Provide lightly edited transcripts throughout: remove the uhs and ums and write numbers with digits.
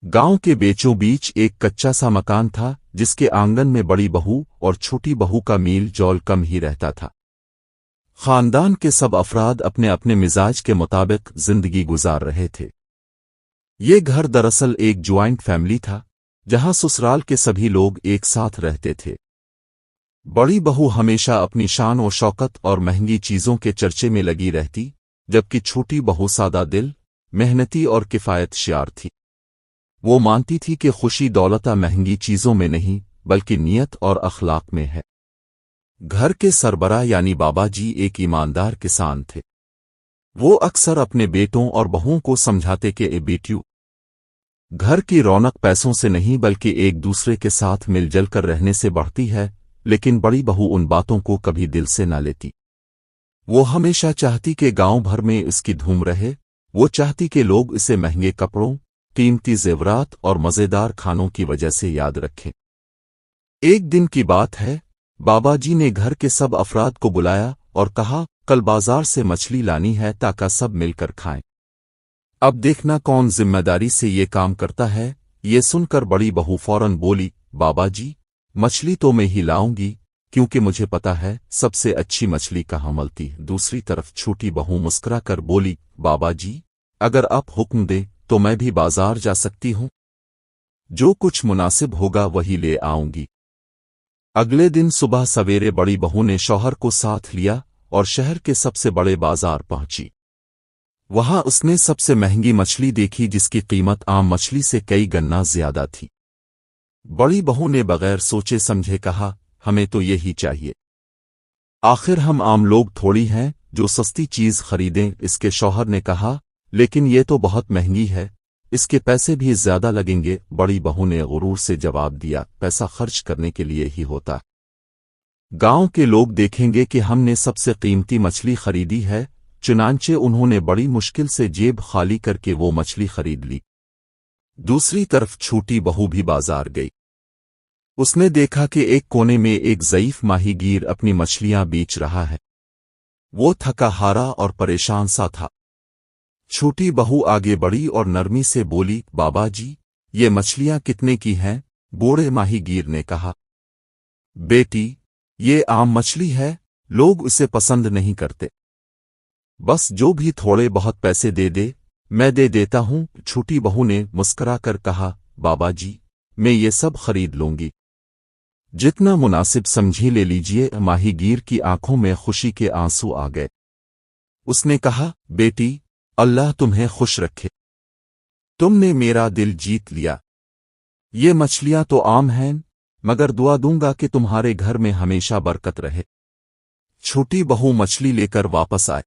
गांव के बीचों बीच एक कच्चा सा मकान था जिसके आंगन में बड़ी बहू और छोटी बहू का मील जौल कम ही रहता था। खानदान के सब अफराद अपने अपने मिजाज के मुताबिक जिंदगी गुजार रहे थे। ये घर दरअसल एक ज्वाइंट फैमिली था जहां ससुराल के सभी लोग एक साथ रहते थे। बड़ी बहू हमेशा अपनी शान और शौकत और महंगी चीजों के चर्चे में लगी रहती, जबकि छोटी बहू सादा दिल, मेहनती और किफायतशियार थी। वो मानती थी कि खुशी दौलत महंगी चीजों में नहीं बल्कि नियत और अखलाक में है। घर के सरबराह यानी बाबा जी एक ईमानदार किसान थे। वो अक्सर अपने बेटों और बहुओं को समझाते कि ए बेटियों, घर की रौनक पैसों से नहीं बल्कि एक दूसरे के साथ मिलजुल कर रहने से बढ़ती है। लेकिन बड़ी बहू उन बातों को कभी दिल से न लेती। वो हमेशा चाहती कि गांव भर में इसकी धूम रहे। वो चाहती कि लोग इसे महंगे कपड़ों, कीमती जेवरात और मजेदार खानों की वजह से याद रखें। एक दिन की बात है, बाबा जी ने घर के सब अफराद को बुलाया और कहा, कल बाजार से मछली लानी है ताकि सब मिलकर खाएं। अब देखना कौन जिम्मेदारी से ये काम करता है। ये सुनकर बड़ी बहू फौरन बोली, बाबा जी, मछली तो मैं ही लाऊंगी क्योंकि मुझे पता है सबसे अच्छी मछली कहाँ मिलती है। दूसरी तरफ छोटी बहू मुस्कुरा कर बोली, बाबा जी, अगर आप हुक्म दें तो मैं भी बाजार जा सकती हूँ। जो कुछ मुनासिब होगा वही ले आऊंगी। अगले दिन सुबह सवेरे बड़ी बहू ने शौहर को साथ लिया और शहर के सबसे बड़े बाजार पहुंची। वहां उसने सबसे महंगी मछली देखी जिसकी कीमत आम मछली से कई गुना ज्यादा थी। बड़ी बहू ने बगैर सोचे समझे कहा, हमें तो यही चाहिए। आखिर हम आम लोग थोड़ी हैं जो सस्ती चीज खरीदें। इसके शौहर ने कहा, लेकिन ये तो बहुत महंगी है, इसके पैसे भी ज्यादा लगेंगे। बड़ी बहू ने गुरूर से जवाब दिया, पैसा खर्च करने के लिए ही होता। गांव के लोग देखेंगे कि हमने सबसे कीमती मछली खरीदी है। चुनांचे उन्होंने बड़ी मुश्किल से जेब खाली करके वो मछली खरीद ली। दूसरी तरफ छोटी बहू भी बाजार गई। उसने देखा कि एक कोने में एक ज़ईफ माहीगीर अपनी मछलियां बेच रहा है। वो थका हारा और परेशान सा था। छोटी बहू आगे बढ़ी और नरमी से बोली, बाबा जी, ये मछलियां कितने की हैं? बूढ़े माहीगीर ने कहा, बेटी, ये आम मछली है, लोग इसे पसंद नहीं करते। बस जो भी थोड़े बहुत पैसे दे दे, मैं दे देता हूं। छोटी बहू ने मुस्कुरा कर कहा, बाबा जी, मैं ये सब खरीद लूंगी। जितना मुनासिब समझी ले लीजिए। माहीगीर की आंखों में खुशी के आंसू आ गए। उसने कहा, बेटी, अल्लाह तुम्हें खुश रखे, तुमने मेरा दिल जीत लिया। ये मछलियां तो आम हैं, मगर दुआ दूंगा कि तुम्हारे घर में हमेशा बरकत रहे। छोटी बहू मछली लेकर वापस आए।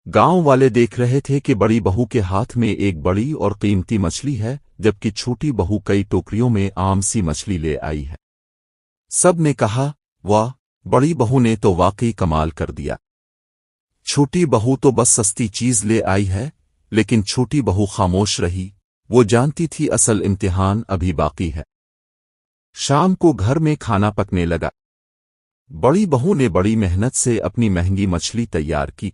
गांव वाले देख रहे थे कि बड़ी बहू के हाथ में एक बड़ी और कीमती मछली है, जबकि छोटी बहू कई टोकरियों में आम सी मछली ले आई है। सब ने कहा, वाह, बड़ी बहू ने तो वाकई कमाल कर दिया। छोटी बहू तो बस सस्ती चीज ले आई है। लेकिन छोटी बहू खामोश रही। वो जानती थी असल इम्तिहान अभी बाकी है। शाम को घर में खाना पकने लगा। बड़ी बहू ने बड़ी मेहनत से अपनी महंगी मछली तैयार की।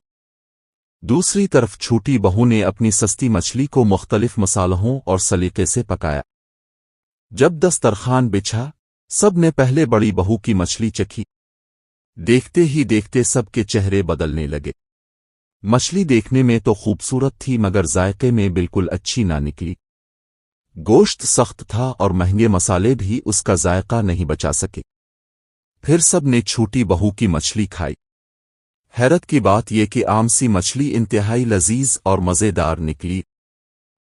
दूसरी तरफ छोटी बहू ने अपनी सस्ती मछली को मुख्तलिफ मसालों और सलीके से पकाया। जब दस्तरखान बिछा, सब ने पहले बड़ी बहू की मछली चखी। देखते ही देखते सबके चेहरे बदलने लगे। मछली देखने में तो खूबसूरत थी मगर जायके में बिल्कुल अच्छी ना निकली। गोश्त सख्त था और महंगे मसाले भी उसका जायका नहीं बचा सके। फिर सब ने छोटी बहू की मछली खाई। हैरत की बात यह कि आम सी मछली इंतहाई लजीज और मजेदार निकली।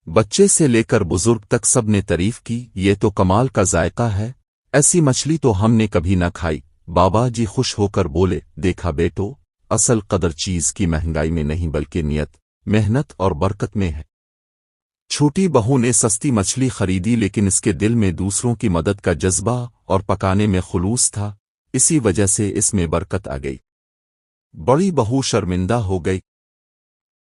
बच्चे से लेकर बुजुर्ग तक सब ने तारीफ की, ये तो कमाल का जायका है, ऐसी मछली तो हमने कभी न खाई। बाबा जी खुश होकर बोले, देखा बेटो, असल कदर चीज की महंगाई में नहीं बल्कि नियत, मेहनत और बरकत में है। छोटी बहू ने सस्ती मछली खरीदी लेकिन इसके दिल में दूसरों की मदद का जज्बा और पकाने में खुलूस था। इसी वजह से इसमें बरकत आ गई। बड़ी बहू शर्मिंदा हो गई।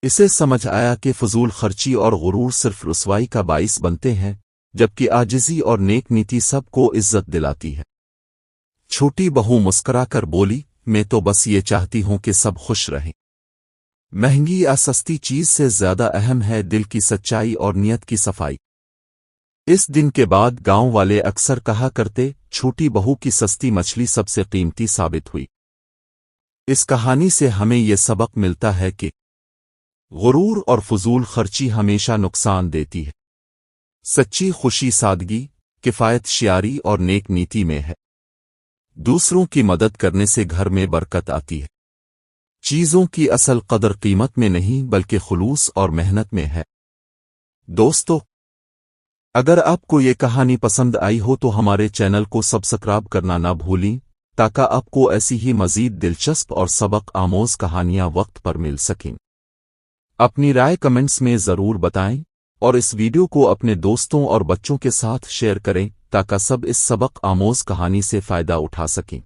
इसे समझ आया कि फजूल खर्ची और गुरूर सिर्फ रुसवाई का बाइस बनते हैं, जबकि आजिज़ी और नेक नीति सबको इज्जत दिलाती है। छोटी बहू मुस्कुराकर बोली, मैं तो बस ये चाहती हूं कि सब खुश रहें। महंगी या सस्ती चीज से ज्यादा अहम है दिल की सच्चाई और नियत की सफाई। इस दिन के बाद गांव वाले अक्सर कहा करते, छोटी बहू की सस्ती मछली सबसे कीमती साबित हुई। इस कहानी से हमें यह सबक मिलता है कि गुरूर और फजूल खर्ची हमेशा नुकसान देती है। सच्ची खुशी सादगी, किफायत शियारी और नेक नीति में है। दूसरों की मदद करने से घर में बरकत आती है। चीजों की असल कदर कीमत में नहीं बल्कि खुलूस और मेहनत में है। दोस्तों, अगर आपको ये कहानी पसंद आई हो तो हमारे चैनल को सब्सक्राइब करना ना भूलें, ताकि आपको ऐसी ही मजीद दिलचस्प और सबक आमोज कहानियां वक्त पर मिल सकें। अपनी राय कमेंट्स में ज़रूर बताएं और इस वीडियो को अपने दोस्तों और बच्चों के साथ शेयर करें ताकि सब इस सबक आमोज कहानी से फ़ायदा उठा सकें।